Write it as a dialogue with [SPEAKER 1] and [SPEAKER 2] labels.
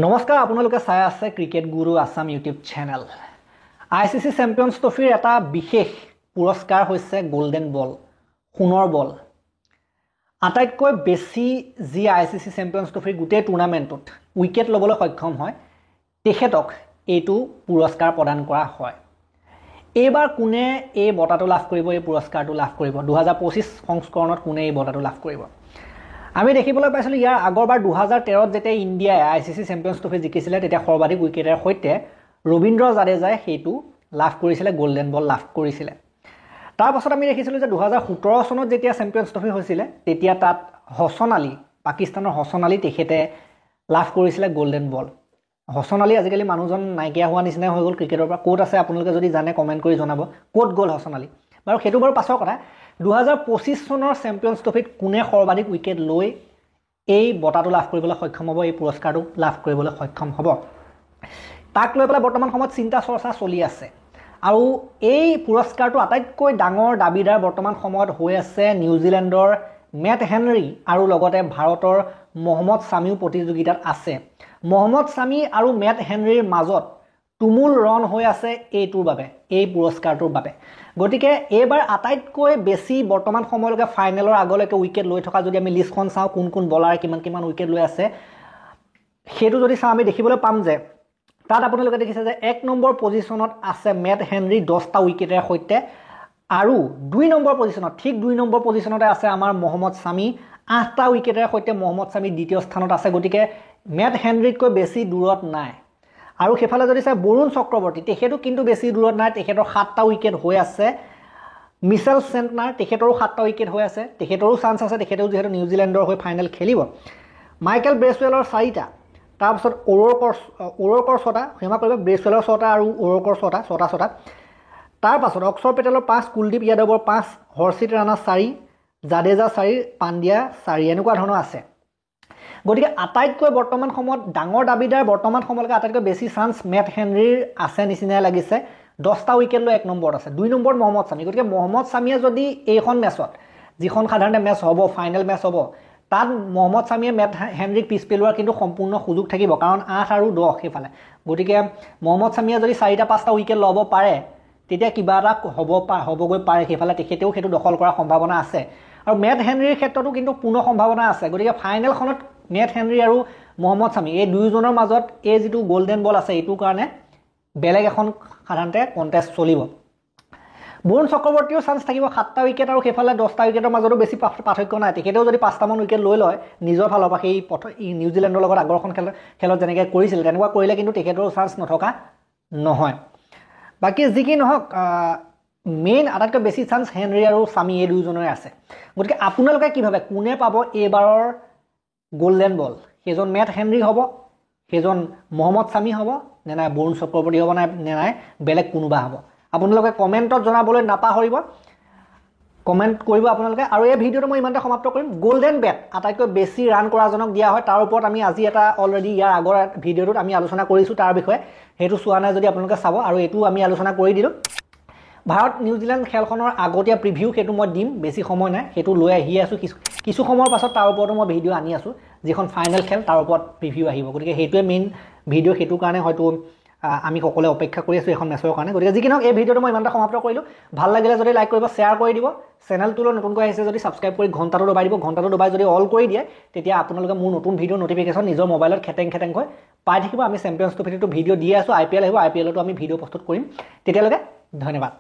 [SPEAKER 1] নমস্কাৰ আপোনালোকে চাই আছে cricket Guru Assam YouTube channel ICC champions ট্ৰফিৰ এটা বিশেষ পুৰস্কাৰ হৈছে গোল্ডেন বল সোণৰ বল আটাইতকৈ বেছি যি আইসিসি চেম্পিয়ন্স ট্ৰফিৰ গোটেই টুৰ্নামেণ্টত উইকেট ল'বলৈ সক্ষম হয় তেখেতক এইটো পুৰস্কাৰ প্ৰদান কৰা হয় এইবাৰ কোনে এই বঁটাটো লাভ কৰিব এই পুৰস্কাৰটো লাভ কৰিব 2025 সংস্কৰণত কোনে এই বঁটাটো লাভ কৰিব আমি দেখিবলৈ পাইছিলো ইয়াৰ আগৰবাৰ 2013ত যেতিয়া ইণ্ডিয়াই আইসিসি চেম্পিয়ন্স ট্ৰফি জিকিছিলে তেতিয়া সৰ্বাধিক উইকেটৰ সৈতে ৰবীন্দ্ৰ জাদেজাই সেইটো লাভ কৰিছিলে গোল্ডেন বল লাভ কৰিছিলে তাৰ পাছত আমি দেখিছিলো যে 2017 চনত যেতিয়া চেম্পিয়ন্স ট্ৰফি হৈছিলে তেতিয়া তাত হছন আলী পাকিস্তানৰ হছন আলী তেখেতে লাভ কৰিছিলে গোল্ডেন বল হছন আলী আজিকালি মানুহজন নাইকিয়া হোৱা নিচিনা হৈ গ'ল ক্ৰিকেটৰ পৰা কোট আছে আপোনালোকে যদি জানে কমেন্ট কৰি জনাব কোট গ'ল হছন আলী বাৰু সেইটো বাৰু পাছৰ কথা 2025 চনৰ চেম্পিয়ন্স ট্ৰফিত কোনে সৰ্বাধিক উইকেট লৈ এই বঁটাটো লাভ কৰিবলৈ সক্ষম হ'ব এই পুৰস্কাৰটো লাভ কৰিবলৈ সক্ষম হ'ব তাক লৈ পেলাই বৰ্তমান সময়ত চিন্তা চৰ্চা চলি আছে আৰু এই পুৰস্কাৰটো আটাইতকৈ ডাঙৰ দাবীদাৰ বৰ্তমান সময়ত হৈ আছে নিউজিলেণ্ডৰ মেট হেনৰি আৰু লগতে ভাৰতৰ মহম্মদ সামিও প্ৰতিযোগিতাত আছে মহম্মদ সামি আৰু মেট হেনৰিৰ মাজত তুমুল ৰণ হৈ আছে এইটোৰ বাবে এই পুৰস্কাৰটোৰ বাবে গতিকে এইবাৰ আটাইতকৈ বেছি বৰ্তমান সময়লৈকে ফাইনেলৰ আগলৈকে উইকেট লৈ থকা যদি আমি লিষ্টখন চাওঁ কোন কোন বলাৰ কিমান উইকেট লৈ আছে সেইটো যদি চাওঁ আমি দেখিবলৈ পাম যে তাত আপোনালোকে দেখিছে যে 1 নম্বৰ পজিশনত আছে মেট হেনৰি 10টা উইকেটৰ সৈতে আৰু 2 নম্বৰ পজিশনত ঠিক 2 নম্বৰ পজিশনতে আছে আমাৰ মহম্মদ সামি 8টা উইকেটৰ সৈতে মহম্মদ সামি দ্বিতীয় স্থানত আছে গতিকে মেট হেনৰিতকৈ বেছি দূৰত নাই আৰু হেফালে যদি চাই বৰুণ চক্ৰৱৰ্তী তেখেতো কিন্তু বেছি দূৰত নাই তেখেতৰ 7টা উইকেট হৈ আছে মিচেল সেন্টনাৰ তেখেতৰো 7টা উইকেট হৈ আছে তেখেতৰো চান্স আছে তেখেতেও যেহেতু নিউজিলেণ্ডৰ হৈ ফাইনেল খেলিব মাইকেল ব্ৰেছৱেলৰ 4টা তাৰপিছত ওৰকৰ 6টা হেমা কৰিব ব্ৰেছৱেলৰ 6টা আৰু ওৰকৰ 6টা তাৰ পাছত অক্ষৰ পেটেলৰ 5 কুলদীপ যাদৱৰ 5 হৰ্ষিত ৰাণা 4 জাদেজা 4 পাণ্ডিয়া 4 এনেকুৱা ধৰণৰ আছে গতিকে আটাইতকৈ বৰ্তমান সময়ত ডাঙৰ দাবীদাৰ বৰ্তমান সময়লৈকে আটাইতকৈ বেছি চান্স মেট হেনৰিৰ আছে নিচিনাই লাগিছে 10টা উইকেট লৈ 1 নম্বৰত আছে 2 নম্বৰত মহম্মদ সামি গতিকে মহম্মদ সামিয়ে যদি এইখন মেচত যিখন সাধাৰণতে মেচ হ'ব ফাইনেল মেচ হ'ব তাত মহম্মদ সামিয়ে মেট হেনৰিক পিছ পেলোৱাৰ কিন্তু সম্পূৰ্ণ সুযোগ থাকিব কাৰণ 8 আৰু 10 হেফালে গতিকে মহম্মদ সামিয়ে যদি 4টা 5টা উইকেট ল'ব পাৰে তেতিয়া কিবা এটা হ'বগৈ পাৰে হেফালে তেখেতেও সেইটো দখল কৰাৰ সম্ভাৱনা আছে আৰু মেট হেনৰিৰ ক্ষেত্ৰতো কিন্তু পূৰ্ণ সম্ভাৱনা আছে গতিকে ফাইনেলখনত মেট হেনৰি আৰু মহম্মদ সামি এই দুইজনৰ মাজত এই যিটো গোল্ডেন বল আছে এইটোৰ কাৰণে বেলেগ এখন সাধাৰণতে কন্টেষ্ট চলিব বৰুণ চক্ৰৱৰ্তীৰ চান্স থাকিব 7টা উইকেট আৰু হেফালে 10টা উইকেটৰ মাজতো বেছি পাৰ্থক্য নাই তেখেতেও যদি 5টা মান উইকেট লৈ লয় নিজৰ ফালৰ পৰা সেই নিউজিলেণ্ডৰ লগত আগৰখন খেলত যেনেকৈ কৰিছিল তেনেকুৱা কৰিলে কিন্তু তেখেতৰ চান্স নথকা নহয় বাকি যি কি নহওক মেইন আটাইতকৈ বেছি চান্স হেনৰি আৰু সামি এই দুইজনৰে আছে গতিকে আপোনালোকে কি ভাবে কোনে পাব এইবাৰৰ গোল্ডেন বল সেইজন মেট হেনৰি হ'ব সেইজন মহম্মদ সামি হ'ব নে নাই বৰুণ চক্ৰৱৰ্তী হ'ব নে নাই বেলেগ কোনোবা হ'ব আপোনালোকে কমেন্টত জনাবলৈ নাপাহৰিব কমেন্ট কৰিব আপোনালোকে আৰু এই ভিডিঅটো মই ইমানতে সমাপ্ত কৰিম গোল্ডেন বেট আটাইতকৈ বেছি ৰান কৰাজনক দিয়া হয় তাৰ ওপৰত আমি আজি এটা অলৰেডি ইয়াৰ আগৰ ভিডিঅটোত আমি আলোচনা কৰিছো তাৰ বিষয়ে হেতু চোৱা নাই যদি আপোনালোকে চাব আৰু এটো আমি আলোচনা কৰি দিলো ভাৰত নিউজিলেণ্ড খেলখনৰ আগতীয়া প্ৰিভিউ হেতু মই দিম বেছি সময় নাই হেতু লৈ আহি আছো কিছু সময়ৰ পাছত তাৰ ওপৰত মই ভিডিঅ আনি আছো যিখন ফাইনেল খেল তাৰ ওপৰত প্ৰিভিউ আহিব গতিকে হেতুৱে মেইন ভিডিঅ হেতু কাৰণে হয়তো আমি সকলে অপেক্ষা কৰি আছো এখন মেচৰ কাৰণে গতিকে যি কিনক এই ভিডিঅটো মই ইমানটা সমাপ্ত কৰিলো ভাল লাগিলে যদি লাইক কৰিব শেয়াৰ কৰি দিব চেনেলটো নতুনকৈ আহিছে যদি সাবস্ক্ৰাইব কৰি ঘণ্টাটো দবাই দিব ঘণ্টাটো দবাই যদি অল কৰি দিয়ে তেতিয়া আপোনালোকে মোৰ নতুন ভিডিঅ নটিফিকেশন নিজৰ মোবাইলত খেটেং হৈ পাই থাকিব আমি চেম্পিয়ন্স ট্ৰফিটো ভিডিঅ দি আছো আইপিএল আহিব আইপিএলটো আমি ভিডিঅ প্ৰস্তুত কৰিম তেতিয়ালৈকে ধন্যবাদ